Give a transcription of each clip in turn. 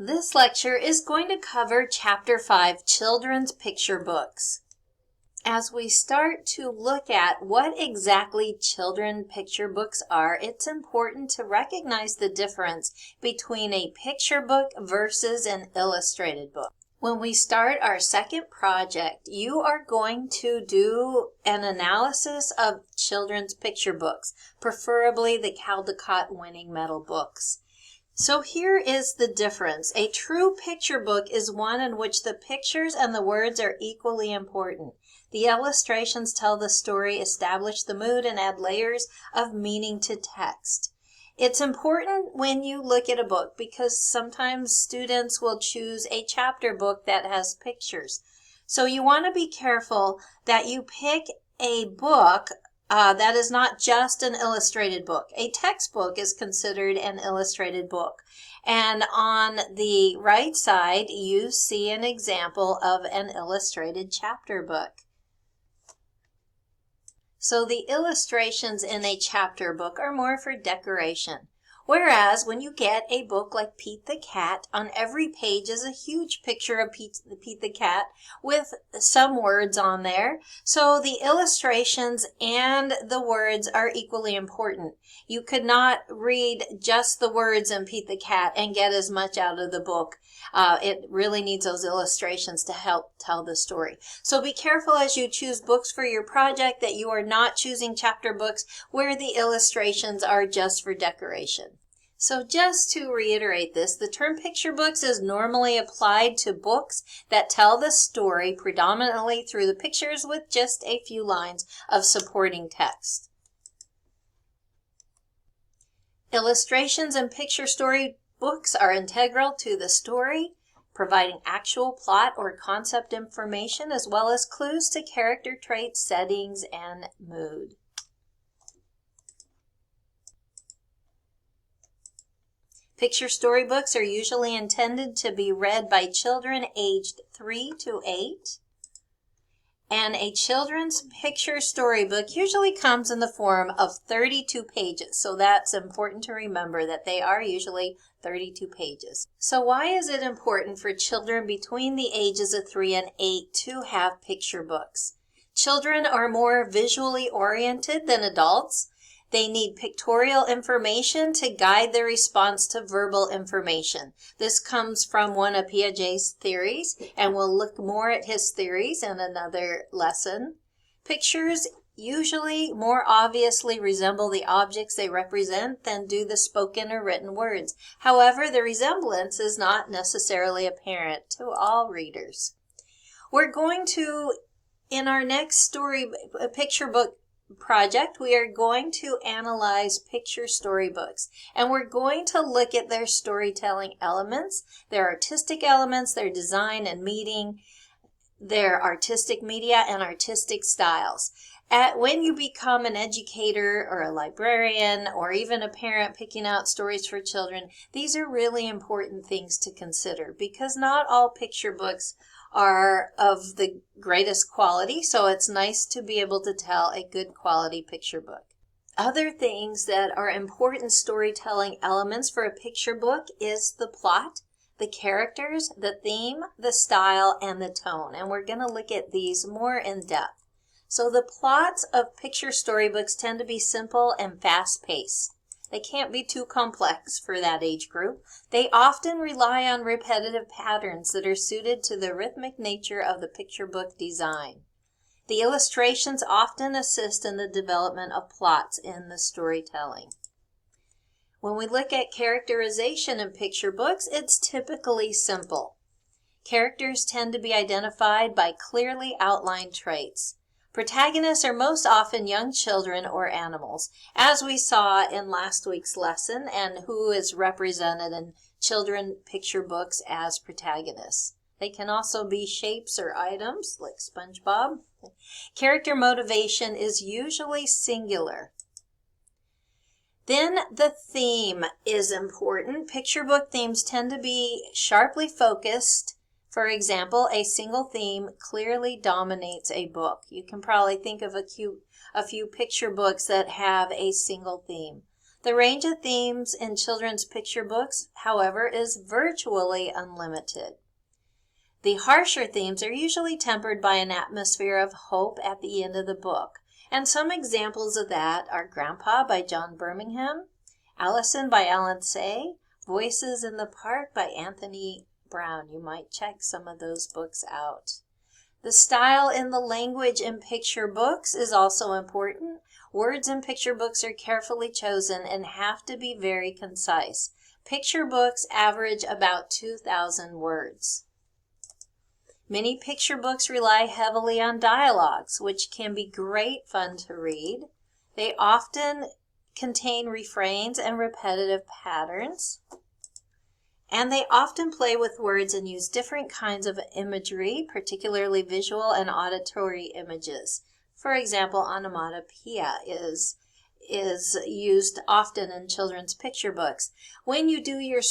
This lecture is going to cover Chapter 5, Children's Picture Books. As we start to look at what exactly children's picture books are, it's important to recognize the difference between a picture book versus an illustrated book. When we start our second project, you are going to do an analysis of children's picture books, preferably the Caldecott winning medal books. So here is the difference. A true picture book is one in which the pictures and the words are equally important. The illustrations tell the story, establish the mood, and add layers of meaning to text. It's important when you look at a book because sometimes students will choose a chapter book that has pictures. So you want to be careful that you pick a book that is not just an illustrated book. A textbook is considered an illustrated book. And on the right side, you see an example of an illustrated chapter book. So the illustrations in a chapter book are more for decoration. Whereas when you get a book like Pete the Cat, on every page is a huge picture of Pete the Cat with some words on there. So the illustrations and the words are equally important. You could not read just the words in Pete the Cat and get as much out of the book. It really needs those illustrations to help tell the story. So be careful as you choose books for your project that you are not choosing chapter books where the illustrations are just for decoration. So just to reiterate this, the term picture books is normally applied to books that tell the story predominantly through the pictures with just a few lines of supporting text. Illustrations and picture story books are integral to the story, providing actual plot or concept information as well as clues to character traits, settings, and mood. Picture storybooks are usually intended to be read by children aged 3 to 8. And a children's picture storybook usually comes in the form of 32 pages. So that's important to remember that they are usually 32 pages. So why is it important for children between the ages of 3 and 8 to have picture books? Children are more visually oriented than adults. They need pictorial information to guide their response to verbal information. This comes from one of Piaget's theories, and we'll look more at his theories in another lesson. Pictures usually more obviously resemble the objects they represent than do the spoken or written words. However, the resemblance is not necessarily apparent to all readers. We're going to, in our next picture book project, we are going to analyze picture storybooks, and we're going to look at their storytelling elements, their artistic elements, their design and meaning, their artistic media, and artistic styles. When you become an educator or a librarian or even a parent picking out stories for children, these are really important things to consider because not all picture books are of the greatest quality, so it's nice to be able to tell a good quality picture book. Other things that are important storytelling elements for a picture book is the plot, the characters, the theme, the style, and the tone. And we're going to look at these more in depth. So the plots of picture storybooks tend to be simple and fast-paced. They can't be too complex for that age group. They often rely on repetitive patterns that are suited to the rhythmic nature of the picture book design. The illustrations often assist in the development of plots in the storytelling. When we look at characterization in picture books, it's typically simple. Characters tend to be identified by clearly outlined traits. Protagonists are most often young children or animals, as we saw in last week's lesson, and who is represented in children picture books as protagonists. They can also be shapes or items, like SpongeBob. Character motivation is usually singular. Then the theme is important. Picture book themes tend to be sharply focused. For example, a single theme clearly dominates a book. You can probably think of a few picture books that have a single theme. The range of themes in children's picture books, however, is virtually unlimited. The harsher themes are usually tempered by an atmosphere of hope at the end of the book. And some examples of that are Grandpa by John Birmingham, Allison by Alan Say, Voices in the Park by Anthony Brown. You might check some of those books out. The style in the language in picture books is also important. Words in picture books are carefully chosen and have to be very concise. Picture books average about 2,000 words. Many picture books rely heavily on dialogues, which can be great fun to read. They often contain refrains and repetitive patterns. And they often play with words and use different kinds of imagery, particularly visual and auditory images. For example, onomatopoeia is used often in children's picture books. When you do your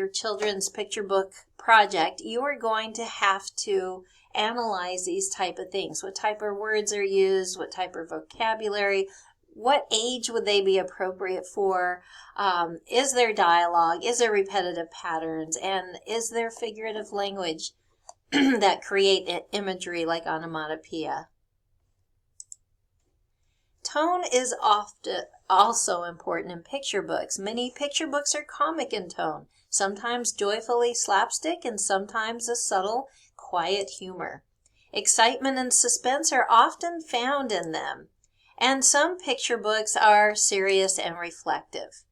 children's picture book project, you are going to have to analyze these type of things. What type of words are used? What type of vocabulary? What age would they be appropriate for? Is there dialogue? Is there repetitive patterns? And is there figurative language that create imagery like onomatopoeia? Tone is often also important in picture books. Many picture books are comic in tone, sometimes joyfully slapstick and sometimes a subtle, quiet humor. Excitement and suspense are often found in them. And some picture books are serious and reflective.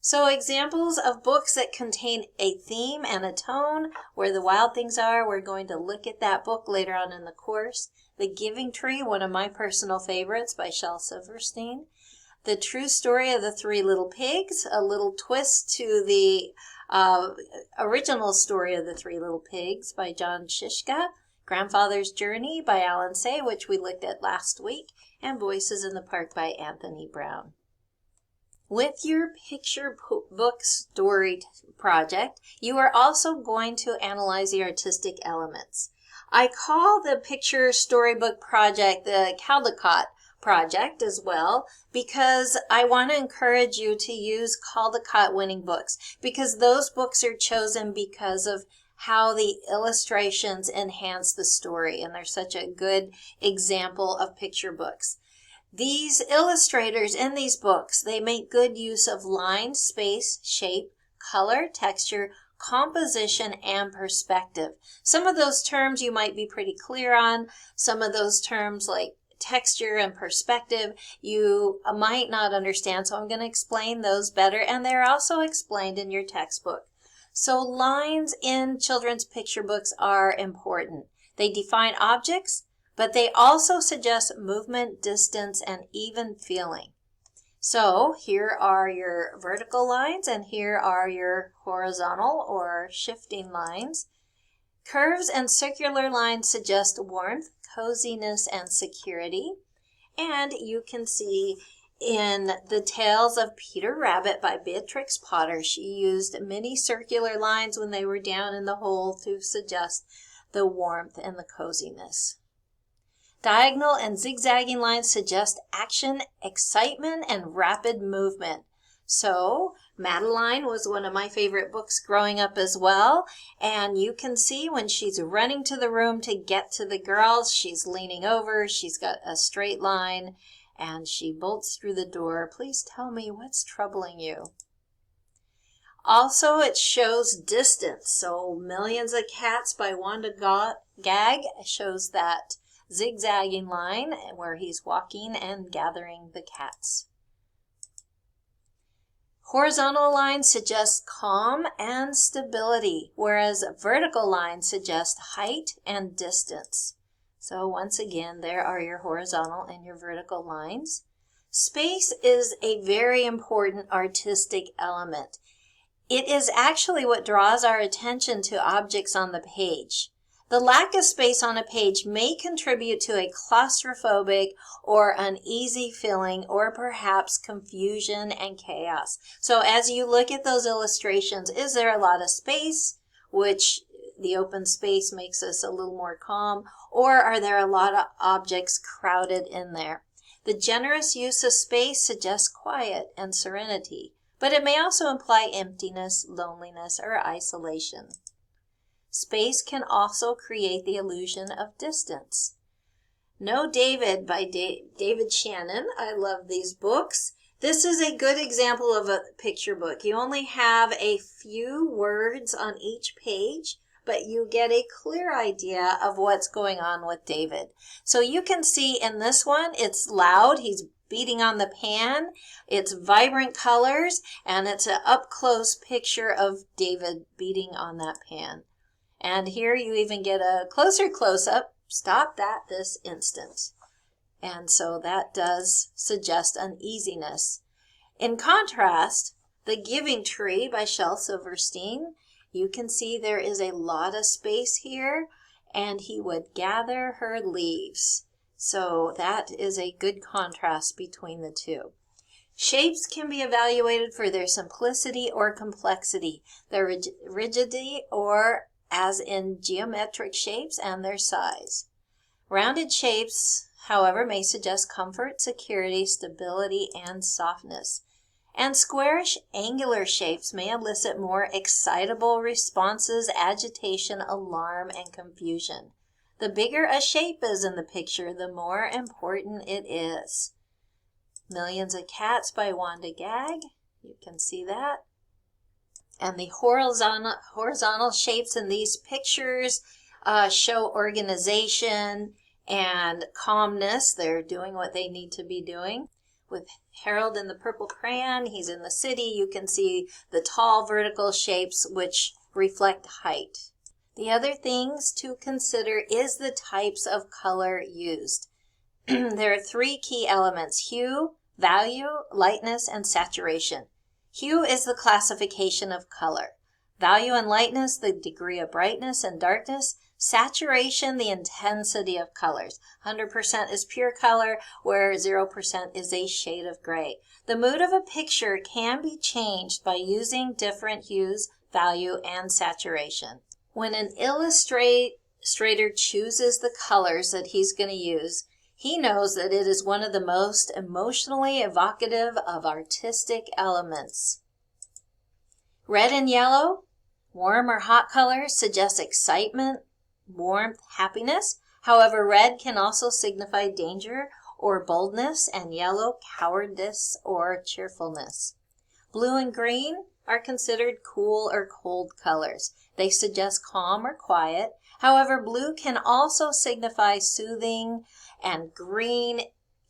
So examples of books that contain a theme and a tone, Where the Wild Things Are, we're going to look at that book later on in the course. The Giving Tree, one of my personal favorites by Shel Silverstein. The True Story of the Three Little Pigs, a little twist to the original story of the Three Little Pigs by John Shishka. Grandfather's Journey by Alan Say, which we looked at last week, and Voices in the Park by Anthony Brown. With your picture book story project, you are also going to analyze the artistic elements. I call the picture storybook project the Caldecott project as well, because I want to encourage you to use Caldecott winning books, because those books are chosen because of how the illustrations enhance the story, and they're such a good example of picture books. These illustrators in these books, they make good use of line, space, shape, color, texture, composition, and perspective. Some of those terms you might be pretty clear on. Some of those terms like texture and perspective you might not understand, so I'm going to explain those better, and they're also explained in your textbook. So lines in children's picture books are important. They define objects, but they also suggest movement, distance, and even feeling. So here are your vertical lines, and here are your horizontal or shifting lines. Curves and circular lines suggest warmth, coziness, and security. And you can see in The Tales of Peter Rabbit by Beatrix Potter, she used many circular lines when they were down in the hole to suggest the warmth and the coziness. Diagonal and zigzagging lines suggest action, excitement, and rapid movement. So, Madeline was one of my favorite books growing up as well. And you can see when she's running to the room to get to the girls, she's leaning over, she's got a straight line, and she bolts through the door. Please tell me what's troubling you. Also, it shows distance. So, Millions of Cats by Wanda Gag shows that zigzagging line where he's walking and gathering the cats. Horizontal lines suggest calm and stability, whereas vertical lines suggest height and distance. So once again, there are your horizontal and your vertical lines. Space is a very important artistic element. It is actually what draws our attention to objects on the page. The lack of space on a page may contribute to a claustrophobic or uneasy feeling, or perhaps confusion and chaos. So as you look at those illustrations, is there a lot of space, which the open space makes us a little more calm, or are there a lot of objects crowded in there? The generous use of space suggests quiet and serenity, but it may also imply emptiness, loneliness, or isolation. Space can also create the illusion of distance. Know David by David Shannon. I love these books. This is a good example of a picture book. You only have a few words on each page, but you get a clear idea of what's going on with David. So you can see in this one, it's loud. He's beating on the pan. It's vibrant colors, and it's an up-close picture of David beating on that pan. And here you even get a closer close-up. Stop that this instant. And so that does suggest uneasiness. In contrast, The Giving Tree by Shel Silverstein, you can see there is a lot of space here, and he would gather her leaves. So that is a good contrast between the two. Shapes can be evaluated for their simplicity or complexity, their rigidity or as in geometric shapes, and their size. Rounded shapes, however, may suggest comfort, security, stability, and softness. And squarish, angular shapes may elicit more excitable responses, agitation, alarm, and confusion. The bigger a shape is in the picture, the more important it is. Millions of Cats by Wanda Gag. You can see that. And the horizontal shapes in these pictures show organization and calmness. They're doing what they need to be doing. With Harold in the purple crayon, he's in the city. You can see the tall vertical shapes which reflect height. The other things to consider is the types of color used. There are three key elements: hue, value, lightness, and saturation. Hue is the classification of color. Value and lightness, the degree of brightness and darkness. Saturation, the intensity of colors. 100% is pure color, where 0% is a shade of gray. The mood of a picture can be changed by using different hues, value, and saturation. When an illustrator chooses the colors that he's going to use, he knows that it is one of the most emotionally evocative of artistic elements. Red and yellow, warm or hot colors, suggest excitement, warmth, happiness. However, red can also signify danger or boldness, and yellow, cowardice or cheerfulness. Blue and green are considered cool or cold colors. They suggest calm or quiet. However, blue can also signify soothing, and green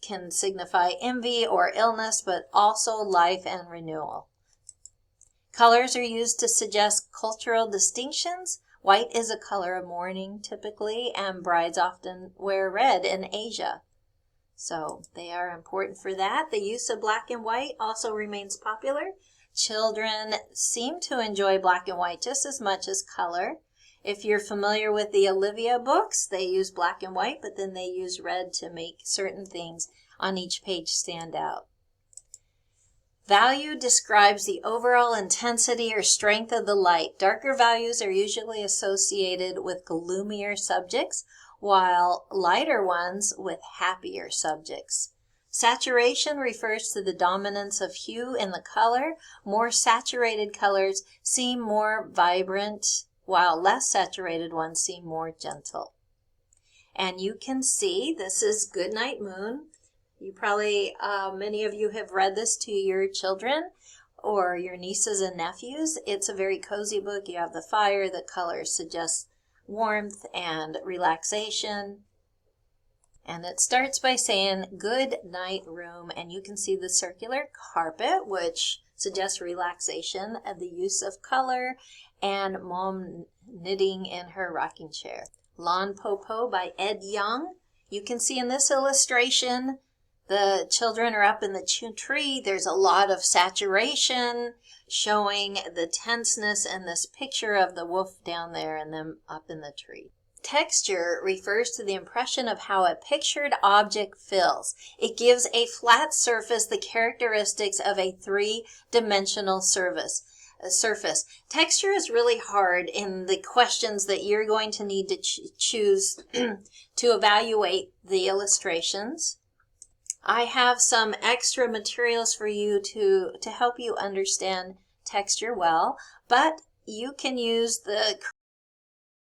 can signify envy or illness, but also life and renewal. Colors are used to suggest cultural distinctions. White is a color of mourning typically, and brides often wear red in Asia. So they are important for that. The use of black and white also remains popular. Children seem to enjoy black and white just as much as color. If you're familiar with the Olivia books, they use black and white, but then they use red to make certain things on each page stand out. Value describes the overall intensity or strength of the light. Darker values are usually associated with gloomier subjects, while lighter ones with happier subjects. Saturation refers to the dominance of hue in the color. More saturated colors seem more vibrant, while less saturated ones seem more gentle. And you can see this is Goodnight Moon. You probably, many of you have read this to your children or your nieces and nephews. It's a very cozy book. You have the fire, the colors suggest warmth and relaxation. And it starts by saying, good night room, and you can see the circular carpet, which suggests relaxation, and the use of color, and mom knitting in her rocking chair. Lawn Popo by Ed Young. You can see in this illustration, the children are up in the tree. There's a lot of saturation showing the tenseness in this picture of the wolf down there and them up in the tree. Texture refers to the impression of how a pictured object feels. It gives a flat surface the characteristics of a three-dimensional surface. Texture is really hard in the questions that you're going to need to choose to evaluate the illustrations. I have some extra materials for you to help you understand texture well, but you can use the